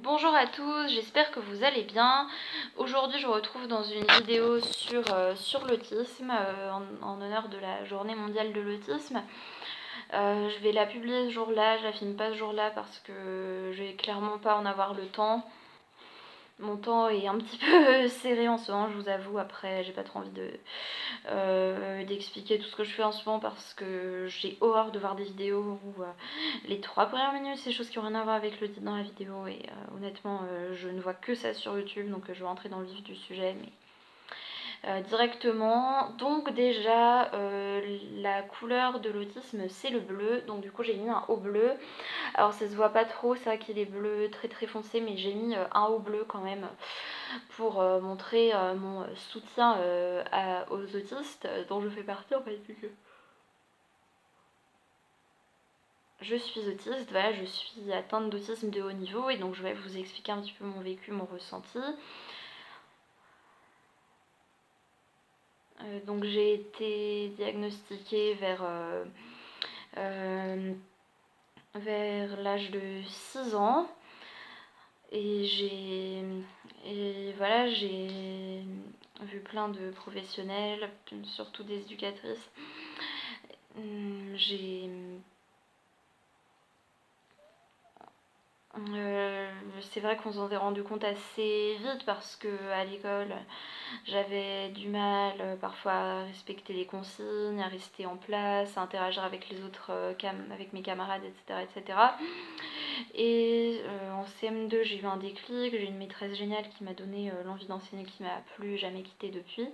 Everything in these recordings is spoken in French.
Bonjour à tous, j'espère que vous allez bien. Aujourd'hui je vous retrouve dans une vidéo sur l'autisme en honneur de la journée mondiale de l'autisme. Je vais la publier ce jour-là, je la filme pas ce jour-là parce que je vais clairement pas en avoir le temps. Mon temps est un petit peu serré en ce moment, je vous avoue. Après, j'ai pas trop envie d'expliquer tout ce que je fais en ce moment parce que j'ai horreur de voir des vidéos où les 3 premières minutes, c'est des choses qui n'ont rien à voir avec le titre dans la vidéo. Et honnêtement, je ne vois que ça sur YouTube, donc je vais rentrer dans le vif du sujet. Mais directement. Donc déjà, la couleur de l'autisme, c'est le bleu. Donc du coup, j'ai mis un haut bleu. Alors ça se voit pas trop, c'est vrai qu'il est bleu très très foncé, mais j'ai mis un haut bleu quand même pour montrer mon soutien aux autistes dont je fais partie en fait. Je suis autiste, voilà, je suis atteinte d'autisme de haut niveau et donc je vais vous expliquer un petit peu mon vécu, mon ressenti. Donc j'ai été diagnostiquée vers l'âge de 6 ans et voilà, j'ai vu plein de professionnels, surtout des éducatrices. J'ai c'est vrai qu'on s'en est rendu compte assez vite parce que à l'école j'avais du mal parfois à respecter les consignes, à rester en place, à interagir avec les autres, avec mes camarades, etc. etc. Et en CM2 j'ai eu un déclic, j'ai une maîtresse géniale qui m'a donné l'envie d'enseigner, qui m'a plus jamais quittée depuis.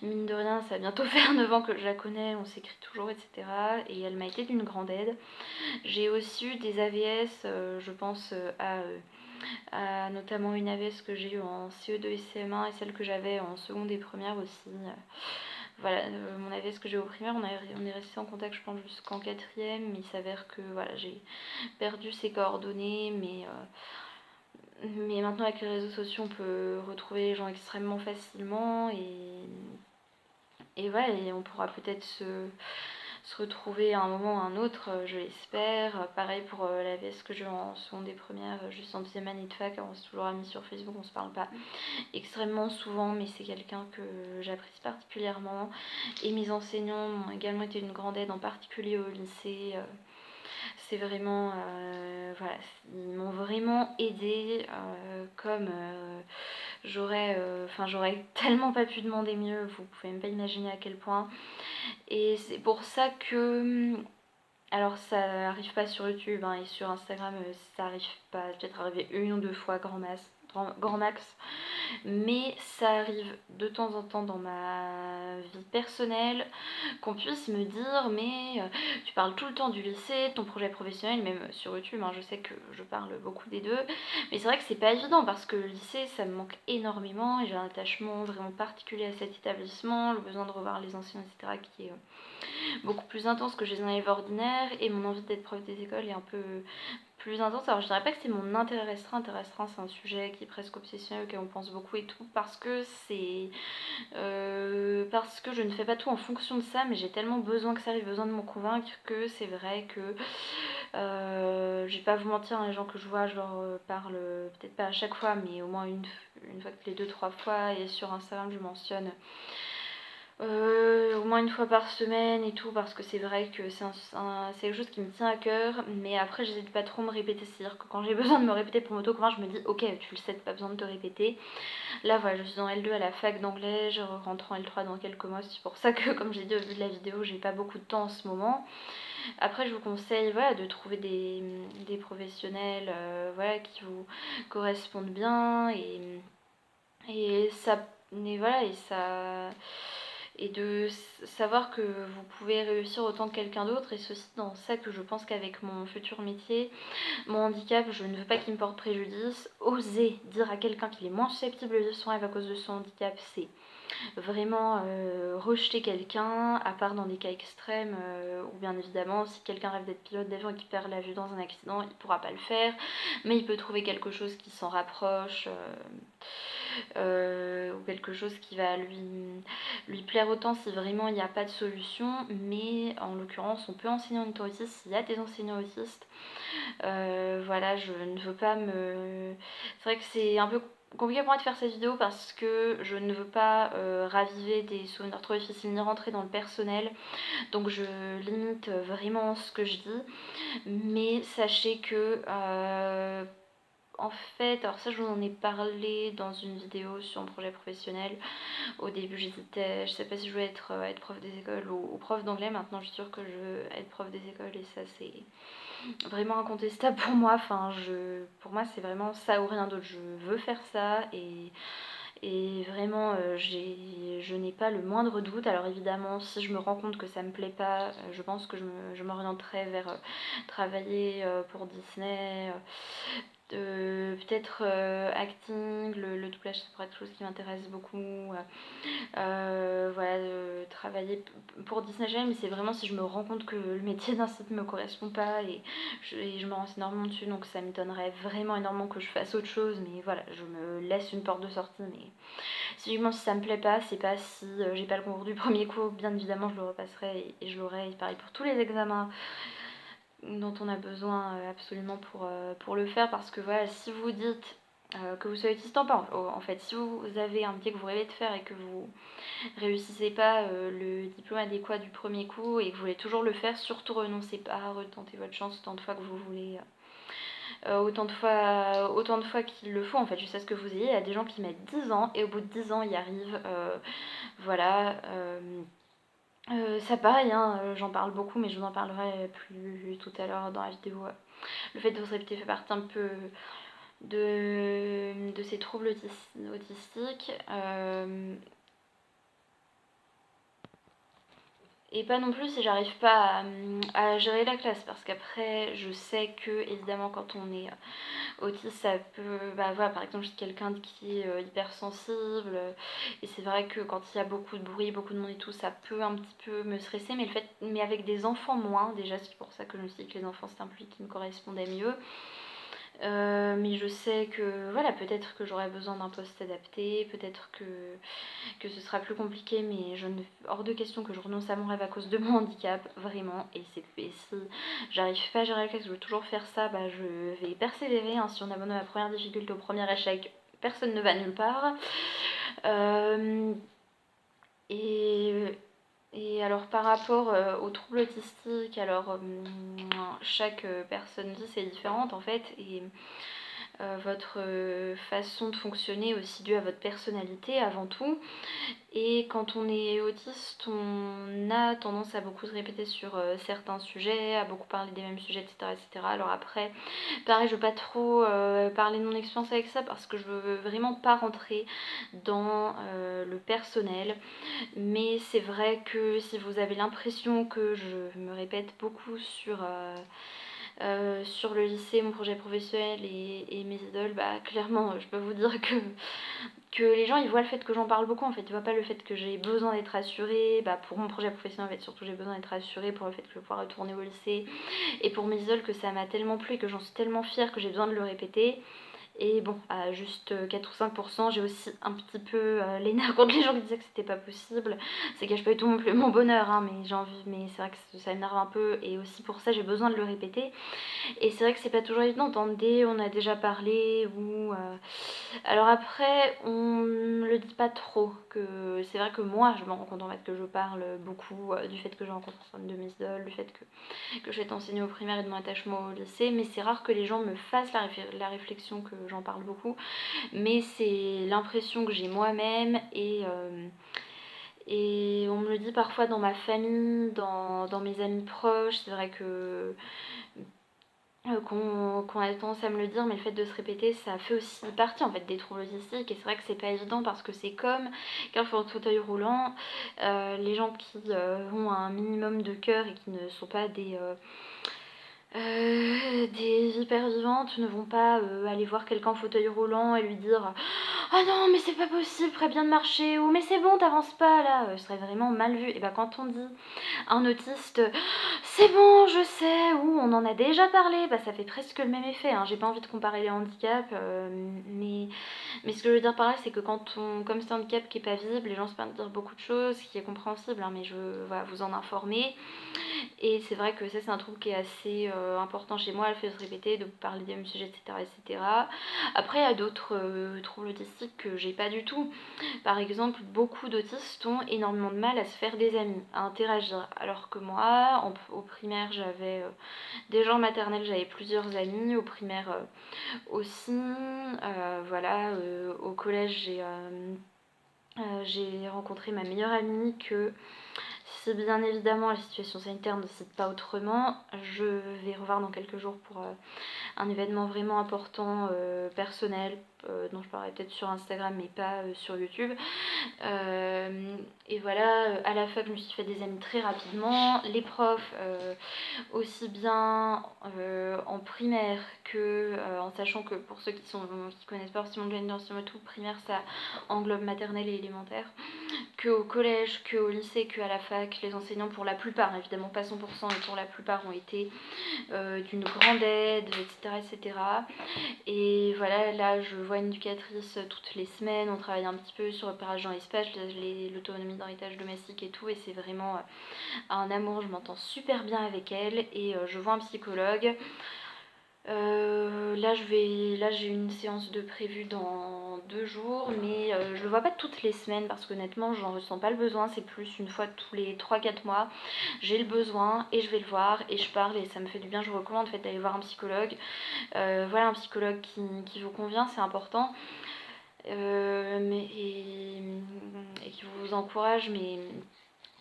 Mine de rien, ça a bientôt fait 9 ans que je la connais, on s'écrit toujours, etc. Et elle m'a été d'une grande aide. J'ai aussi eu des AVS, je pense à notamment une AVS que j'ai eue en CE2 et CM1 et celle que j'avais en seconde et première aussi. Voilà, mon AVS que j'ai au primaire, on est resté en contact je pense jusqu'en quatrième, mais il s'avère que voilà, j'ai perdu ses coordonnées, mais maintenant avec les réseaux sociaux on peut retrouver les gens extrêmement facilement et voilà, et on pourra peut-être se retrouver à un moment ou à un autre, je l'espère. Pareil pour la VS que j'ai en seconde et première, juste en deuxième année de fac, on s'est toujours amis sur Facebook, on se parle pas extrêmement souvent, mais c'est quelqu'un que j'apprécie particulièrement. Et mes enseignants m'ont également été une grande aide, en particulier au lycée. C'est vraiment, voilà, ils m'ont vraiment aidé comme j'aurais tellement pas pu demander mieux, vous pouvez même pas imaginer à quel point. Et c'est pour ça que alors ça arrive pas sur YouTube hein, et sur Instagram ça arrive pas, peut-être arrivé une ou deux fois grand max, mais ça arrive de temps en temps dans ma vie personnelle qu'on puisse me dire mais tu parles tout le temps du lycée, ton projet professionnel, même sur YouTube, hein, je sais que je parle beaucoup des deux, mais c'est vrai que c'est pas évident parce que le lycée ça me manque énormément et j'ai un attachement vraiment particulier à cet établissement, le besoin de revoir les anciens, etc. qui est beaucoup plus intense que chez un élève ordinaire et mon envie d'être prof des écoles est un peu plus intense. Alors je dirais pas que c'est mon intérêt restreint c'est un sujet qui est presque obsessionnel auquel on pense beaucoup et tout parce que parce que je ne fais pas tout en fonction de ça mais j'ai tellement besoin que ça arrive, besoin de m'en convaincre que c'est vrai que je vais pas vous mentir, hein, les gens que je vois je leur parle peut-être pas à chaque fois mais au moins une fois que les 2-3 fois et sur Instagram je mentionne au moins une fois par semaine et tout parce que c'est vrai que c'est quelque chose qui me tient à cœur mais après j'essaie de pas trop me répéter, c'est à dire que quand j'ai besoin de me répéter pour m'auto-convaincre je me dis ok tu le sais t'as pas besoin de te répéter. Là voilà, je suis en L2 à la fac d'anglais, je rentre en L3 dans quelques mois, c'est pour ça que comme j'ai dit au début de la vidéo j'ai pas beaucoup de temps en ce moment. Après je vous conseille voilà, de trouver des professionnels voilà, qui vous correspondent bien et ça et voilà et ça et de savoir que vous pouvez réussir autant que quelqu'un d'autre et ceci dans ça que je pense qu'avec mon futur métier, mon handicap, je ne veux pas qu'il me porte préjudice. Oser dire à quelqu'un qu'il est moins susceptible de son rêve à cause de son handicap, c'est vraiment rejeter quelqu'un, à part dans des cas extrêmes, ou bien évidemment si quelqu'un rêve d'être pilote d'avion et qu'il perd la vue dans un accident, il pourra pas le faire, mais il peut trouver quelque chose qui s'en rapproche, ou quelque chose qui va lui plaire autant si vraiment il n'y a pas de solution. Mais en l'occurrence on peut enseigner en auto-autisme s'il y a des enseignants autistes. Voilà, je ne veux pas me... C'est vrai que c'est un peu compliqué pour moi de faire cette vidéo parce que je ne veux pas raviver des souvenirs trop difficiles ni rentrer dans le personnel, donc je limite vraiment ce que je dis. Mais sachez que en fait, alors ça je vous en ai parlé dans une vidéo sur mon projet professionnel. Au début j'hésitais, je sais pas si je voulais être prof des écoles ou prof d'anglais. Maintenant je suis sûre que je veux être prof des écoles et ça c'est vraiment incontestable pour moi. Enfin, pour moi c'est vraiment ça ou rien d'autre. Je veux faire ça et vraiment je n'ai pas le moindre doute. Alors évidemment si je me rends compte que ça me plaît pas, je pense que je m'orienterai vers travailler pour Disney, peut-être acting, le doublage ça pourrait être quelque chose qui m'intéresse beaucoup. Voilà, travailler pour Disney Channel, mais c'est vraiment si je me rends compte que le métier d'un site me correspond pas et je me renseigne énormément dessus, donc ça m'étonnerait vraiment énormément que je fasse autre chose. Mais voilà, je me laisse une porte de sortie, mais si ça me plaît pas, c'est pas si j'ai pas le concours du premier coup, bien évidemment je le repasserai et je l'aurai. Et pareil pour tous les examens dont on a besoin absolument pour le faire, parce que voilà, si vous dites que vous soyez autiste, en fait, si vous avez un métier que vous rêvez de faire et que vous réussissez pas le diplôme adéquat du premier coup et que vous voulez toujours le faire, surtout renoncez pas, retentez votre chance autant de fois que vous voulez, autant de fois qu'il le faut. En fait, jusqu'à ce que vous ayez, il y a des gens qui mettent 10 ans et au bout de 10 ans, ils y arrivent. Voilà. Ça pareil, hein, j'en parle beaucoup, mais je vous en parlerai plus tout à l'heure dans la vidéo. Le fait de se répéter fait partie un peu de ces troubles autistiques. Et pas non plus si j'arrive pas à gérer la classe, parce qu'après je sais que évidemment quand on est autiste ça peut, bah voilà, par exemple je suis quelqu'un qui est hypersensible, et c'est vrai que quand il y a beaucoup de bruit, beaucoup de monde et tout, ça peut un petit peu me stresser, mais avec des enfants moins, déjà c'est pour ça que je me suis dit que les enfants c'est un public qui me correspondait mieux. Mais je sais que voilà, peut-être que j'aurai besoin d'un poste adapté, peut-être que ce sera plus compliqué, mais hors de question que je renonce à mon rêve à cause de mon handicap, vraiment. Et si j'arrive pas à gérer la classe, je veux toujours faire ça, bah je vais persévérer, hein. Si on abandonne la première difficulté au premier échec, personne ne va nulle part. Et alors par rapport aux troubles autistiques, alors chaque personne dit c'est différente en fait, et votre façon de fonctionner est aussi due à votre personnalité avant tout. Et quand on est autiste, on a tendance à beaucoup se répéter sur certains sujets, à beaucoup parler des mêmes sujets, etc. etc. Alors après, pareil, je veux pas trop parler de mon expérience avec ça parce que je veux vraiment pas rentrer dans le personnel. Mais c'est vrai que si vous avez l'impression que je me répète beaucoup sur le lycée, mon projet professionnel et mes idoles, bah clairement je peux vous dire que les gens ils voient le fait que j'en parle beaucoup, en fait ils voient pas le fait que j'ai besoin d'être rassurée. Bah pour mon projet professionnel en fait surtout j'ai besoin d'être rassurée pour le fait que je vais pouvoir retourner au lycée, et pour mes idoles que ça m'a tellement plu et que j'en suis tellement fière que j'ai besoin de le répéter. Et bon, à juste 4 ou 5%, j'ai aussi un petit peu les nerfs contre les gens qui disaient que c'était pas possible. Ça cache pas du tout mon bonheur, hein, mais c'est vrai que ça m'énerve un peu, et aussi pour ça j'ai besoin de le répéter. Et c'est vrai que c'est pas toujours évident, entendez, on a déjà parlé, ou... Alors après, on me le dit pas trop, que c'est vrai que moi, je me rends compte en fait que je parle beaucoup du fait que je rencontre certaines de mes idoles, du fait que je vais enseigner au primaire et de mon attachement au lycée, mais c'est rare que les gens me fassent la réflexion que j'en parle beaucoup, mais c'est l'impression que j'ai moi-même, et on me le dit parfois dans ma famille, dans mes amis proches. C'est vrai que qu'on a tendance à me le dire, mais le fait de se répéter, ça fait aussi partie en fait des troubles autistiques. Et c'est vrai que c'est pas évident parce que c'est comme quand on fait un fauteuil roulant, les gens qui ont un minimum de cœur et qui ne sont pas Des hypervivantes ne vont pas aller voir quelqu'un en fauteuil roulant et lui dire «Ah non mais c'est pas possible, ferait bien de marcher» ou «Mais c'est bon, t'avances pas là», ce serait vraiment mal vu. Et bah quand on dit à un autiste «C'est bon, je sais» ou «On en a déjà parlé», bah ça fait presque le même effet, hein. J'ai pas envie de comparer les handicaps, mais ce que je veux dire par là, c'est que comme c'est un handicap qui est pas visible, les gens se permettent de dire beaucoup de choses, ce qui est compréhensible, hein, mais je veux voilà, vous en informer. Et c'est vrai que ça, c'est un trouble qui est assez important chez moi, elle fait se répéter, de parler des mêmes sujets, etc. etc. Après, il y a d'autres troubles autistiques que j'ai pas du tout. Par exemple, beaucoup d'autistes ont énormément de mal à se faire des amis, à interagir. Alors que moi, au primaire, j'avais déjà en maternelle, j'avais plusieurs amis, au primaire aussi. Voilà, au collège, j'ai rencontré ma meilleure amie que si bien évidemment la situation sanitaire ne décide pas autrement, je vais revoir dans quelques jours pour un événement vraiment important personnel dont je parlerai peut-être sur Instagram mais pas sur YouTube. Et voilà, à la fac je me suis fait des amis très rapidement. Les profs, aussi bien en primaire que en sachant que pour ceux qui connaissent pas forcément le gender et tout, primaire ça englobe maternelle et élémentaire, qu'au collège, qu'au lycée, qu'à la fac, les enseignants pour la plupart, évidemment pas 100%, mais pour la plupart ont été d'une grande aide, etc., etc. Et voilà, là je vois une éducatrice toutes les semaines, on travaille un petit peu sur le repérage dans l'espace, l'autonomie dans les tâches domestiques et tout, et c'est vraiment un amour, je m'entends super bien avec elle, et je vois un psychologue. Là j'ai une séance de prévue dans 2 jours, mais je le vois pas toutes les semaines parce qu'honnêtement j'en ressens pas le besoin, c'est plus une fois tous les 3-4 mois. J'ai le besoin et je vais le voir et je parle et ça me fait du bien. Je vous recommande en fait d'aller voir un psychologue. Voilà, un psychologue qui vous convient, c'est important. Et qui vous encourage, mais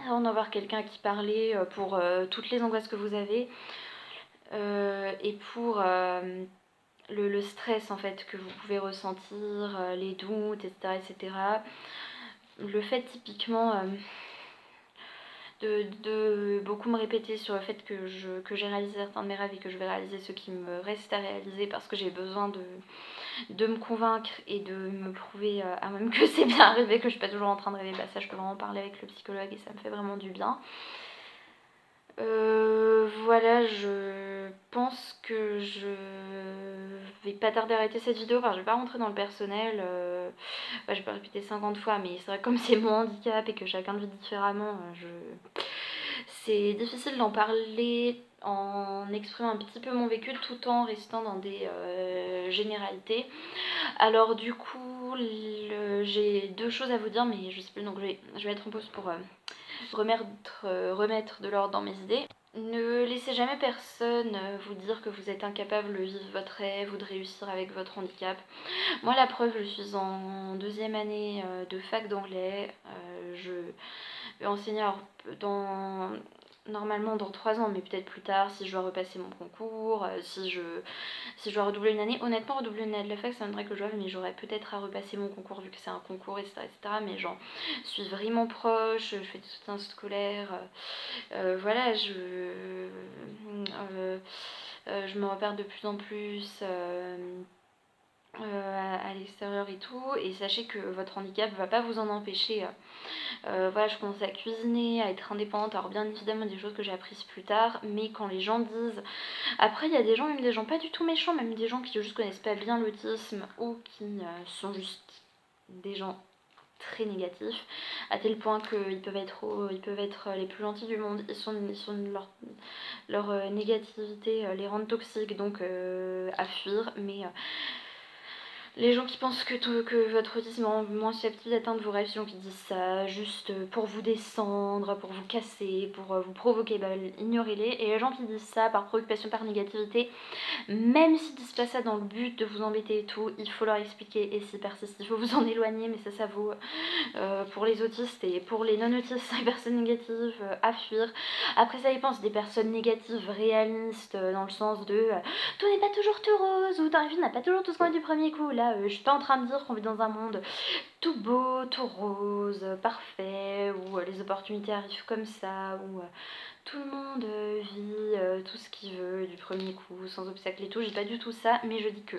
avant d'avoir quelqu'un à qui parler pour toutes les angoisses que vous avez et pour le stress en fait que vous pouvez ressentir, les doutes, etc., etc. Le fait typiquement de beaucoup me répéter sur le fait que j'ai réalisé certains de mes rêves et que je vais réaliser ceux qui me restent à réaliser parce que j'ai besoin de me convaincre et de me prouver à moi-même que c'est bien arrivé, que je suis pas toujours en train de rêver, bah ça je peux vraiment parler avec le psychologue et ça me fait vraiment du bien. Voilà, je pense que je vais pas tarder à arrêter cette vidéo. Enfin, je vais pas rentrer dans le personnel. Je vais pas répéter 50 fois, mais c'est vrai que comme c'est mon handicap et que chacun le vit différemment, c'est difficile d'en parler en exprimant un petit peu mon vécu tout en restant dans des généralités. Alors du coup, j'ai 2 choses à vous dire, mais je sais plus, donc je vais être en pause pour remettre de l'ordre dans mes idées. Ne laissez jamais personne vous dire que vous êtes incapable de vivre votre rêve ou de réussir avec votre handicap. Moi, la preuve, je suis en 2e année de fac d'anglais. Je vais enseigner normalement dans 3 ans, mais peut-être plus tard si je dois repasser mon concours, si je dois redoubler une année. Honnêtement, redoubler une année de la fac, ça m'aimerait que je doive, mais j'aurais peut-être à repasser mon concours vu que c'est un concours, etc., etc. Mais j'en suis vraiment proche, je fais du soutien scolaire. Voilà, je me repère de plus en plus à l'extérieur et tout, et sachez que votre handicap va pas vous en empêcher. Voilà, je commence à cuisiner, à être indépendante. Alors bien évidemment des choses que j'ai apprises plus tard, mais quand les gens disent... Après il y a des gens, même des gens pas du tout méchants, même des gens qui juste connaissent pas bien l'autisme ou qui sont juste des gens très négatifs, à tel point qu'ils peuvent être les plus gentils du monde, leur négativité les rend toxiques, donc à fuir, mais les gens qui pensent que votre autisme rend moins susceptible d'atteindre vos rêves, les gens qui disent ça juste pour vous descendre, pour vous casser, pour vous provoquer, bah, ignorez-les. Et les gens qui disent ça par préoccupation, par négativité, même s'ils disent pas ça dans le but de vous embêter et tout, il faut leur expliquer et s'ils persistent, il faut vous en éloigner, mais ça vaut pour les autistes et pour les non-autistes, les personnes négatives à fuir. Après ça dépend, c'est des personnes négatives réalistes dans le sens de tout n'est pas toujours tout rose ou ta vie n'a pas toujours tout ce qu'on a du premier coup. Là, je suis pas en train de dire qu'on vit dans un monde tout beau, tout rose, parfait, où les opportunités arrivent comme ça, où tout le monde vit tout ce qu'il veut du premier coup, sans obstacle et tout, j'ai pas du tout ça, mais je dis que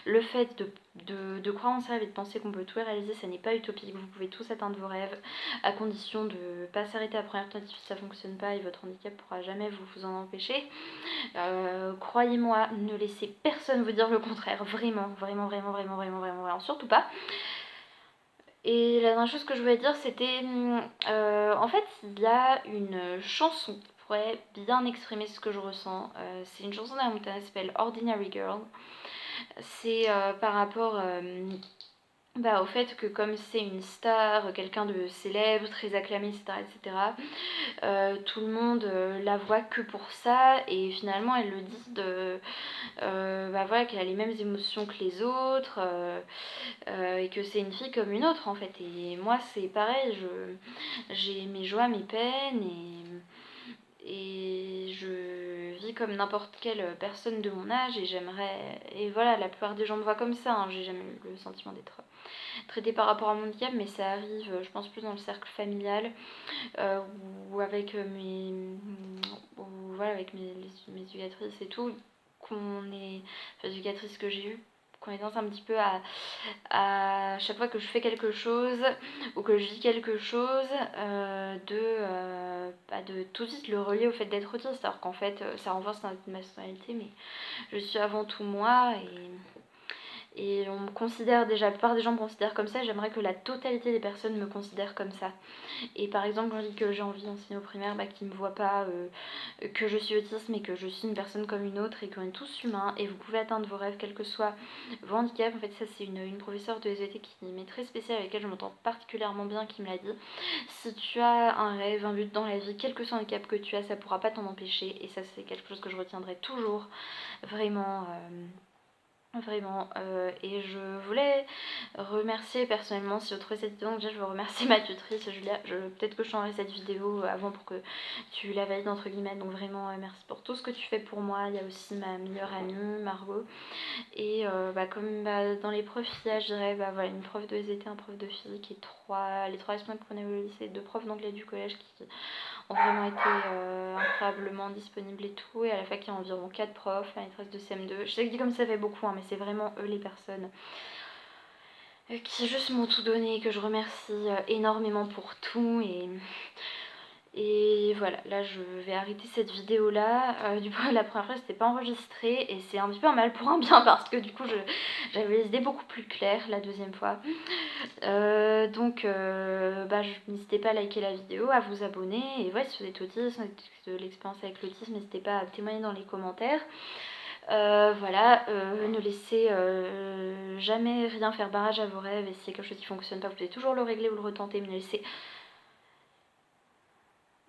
le fait de croire en ses rêves et de penser qu'on peut tout réaliser, ça n'est pas utopique, vous pouvez tous atteindre vos rêves, à condition de ne pas s'arrêter à la première tentative si ça fonctionne pas, et votre handicap pourra jamais vous en empêcher. Croyez-moi, ne laissez personne vous dire le contraire, vraiment, vraiment, vraiment, vraiment, vraiment, vraiment, vraiment, surtout pas. Et la dernière chose que je voulais dire, c'était en fait, il y a une chanson qui pourrait bien exprimer ce que je ressens. C'est une chanson d'Hannah Montana qui s'appelle Ordinary Girl. C'est par rapport au fait que comme c'est une star, quelqu'un de célèbre, très acclamé, etc., tout le monde la voit que pour ça, et finalement elle le dit voilà, qu'elle a les mêmes émotions que les autres, et que c'est une fille comme une autre en fait. Et moi c'est pareil, j'ai mes joies, mes peines, et je vis comme n'importe quelle personne de mon âge, et j'aimerais, et voilà, la plupart des gens me voient comme ça, hein. J'ai jamais eu le sentiment d'être traitée par rapport à mon handicap, mais ça arrive, je pense, plus dans le cercle familial, ou avec voilà, avec mes éducatrices et tout, les éducatrices que j'ai eues, qu'on est tendance un petit peu à chaque fois que je fais quelque chose ou que je dis quelque chose, de tout de suite le relier au fait d'être autiste, alors qu'en fait ça renforce notre personnalité, mais je suis avant tout moi, et on me considère déjà, la plupart des gens me considèrent comme ça, j'aimerais que la totalité des personnes me considèrent comme ça. Et par exemple, quand je dis que j'ai envie d'enseigner au primaire, qu'ils ne me voient pas que je suis autiste, mais que je suis une personne comme une autre, et qu'on est tous humains, et vous pouvez atteindre vos rêves, quel que soit vos handicaps. En fait, ça c'est une professeure de SVT qui m'est très spéciale, avec laquelle je m'entends particulièrement bien, qui me l'a dit. Si tu as un rêve, un but dans la vie, quel que soit le handicap que tu as, ça pourra pas t'en empêcher, et ça c'est quelque chose que je retiendrai toujours, vraiment. Vraiment, et je voulais remercier personnellement, si vous trouvez cette vidéo, donc déjà je veux remercier ma tutrice Julia, peut-être que je changerai cette vidéo avant pour que tu la valides entre guillemets, donc vraiment merci pour tout ce que tu fais pour moi. Il y a aussi ma meilleure amie Margot, et comme dans les profs il y a, je dirais, voilà, une prof de SVT, un prof de physique, et les trois assistants que prenais au lycée, 2 profs d'anglais du collège qui ont vraiment été incroyablement disponibles et tout. Et à la fac, il y a environ 4 profs, la maîtresse de CM2. Je sais que dit comme ça fait beaucoup, hein, mais c'est vraiment eux les personnes qui juste m'ont tout donné, que je remercie énormément pour tout. Et voilà, là je vais arrêter cette vidéo là. Du coup, la première fois c'était pas enregistré, et c'est un petit peu un mal pour un bien, parce que du coup j'avais les idées beaucoup plus claires la deuxième fois. N'hésitez pas à liker la vidéo, à vous abonner, et ouais, si vous êtes autiste, de l'expérience avec l'autisme, n'hésitez pas à témoigner dans les commentaires. Ne laissez jamais rien faire barrage à vos rêves, et si c'est quelque chose qui fonctionne pas, vous pouvez toujours le régler ou le retenter,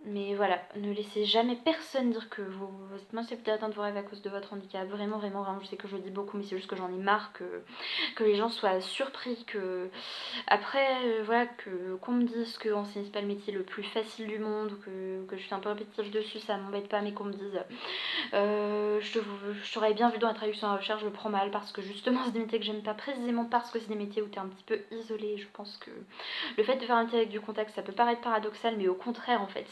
mais voilà, ne laissez jamais personne dire que vous êtes moins susceptible d'atteindre vos rêves à cause de votre handicap. Vraiment, vraiment, vraiment, je sais que je le dis beaucoup, mais c'est juste que j'en ai marre que les gens soient surpris, que après, voilà, qu'on me dise que enseigner c'est pas le métier le plus facile du monde, ou que je suis un peu répétitive dessus, ça m'embête pas, mais qu'on me dise je t'aurais bien vu dans la traduction à la recherche, je le prends mal, parce que justement c'est des métiers que j'aime pas, précisément parce que c'est des métiers où t'es un petit peu isolé. Je pense que le fait de faire un métier avec du contact, ça peut paraître paradoxal, mais au contraire en fait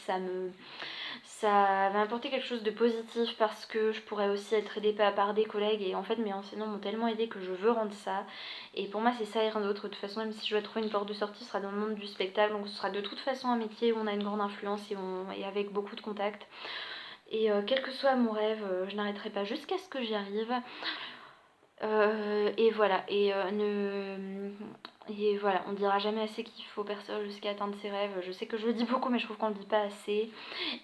ça va m'apporter quelque chose de positif, parce que je pourrais aussi être aidée par des collègues, et en fait mes enseignants m'ont tellement aidée que je veux rendre ça, et pour moi c'est ça et rien d'autre. De toute façon, même si je dois trouver une porte de sortie, ce sera dans le monde du spectacle, donc ce sera de toute façon un métier où on a une grande influence, et avec beaucoup de contacts. Et quel que soit mon rêve, je n'arrêterai pas jusqu'à ce que j'y arrive. Et voilà, et voilà, on dira jamais assez qu'il faut persévérer jusqu'à atteindre ses rêves. Je sais que je le dis beaucoup, mais je trouve qu'on le dit pas assez.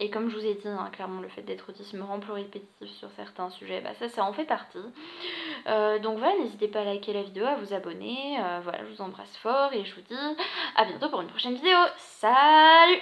Et comme je vous ai dit, hein, clairement, le fait d'être autiste me rend plus répétitif sur certains sujets. Ça en fait partie. Donc voilà, n'hésitez pas à liker la vidéo, à vous abonner. Voilà, je vous embrasse fort, et je vous dis à bientôt pour une prochaine vidéo. Salut!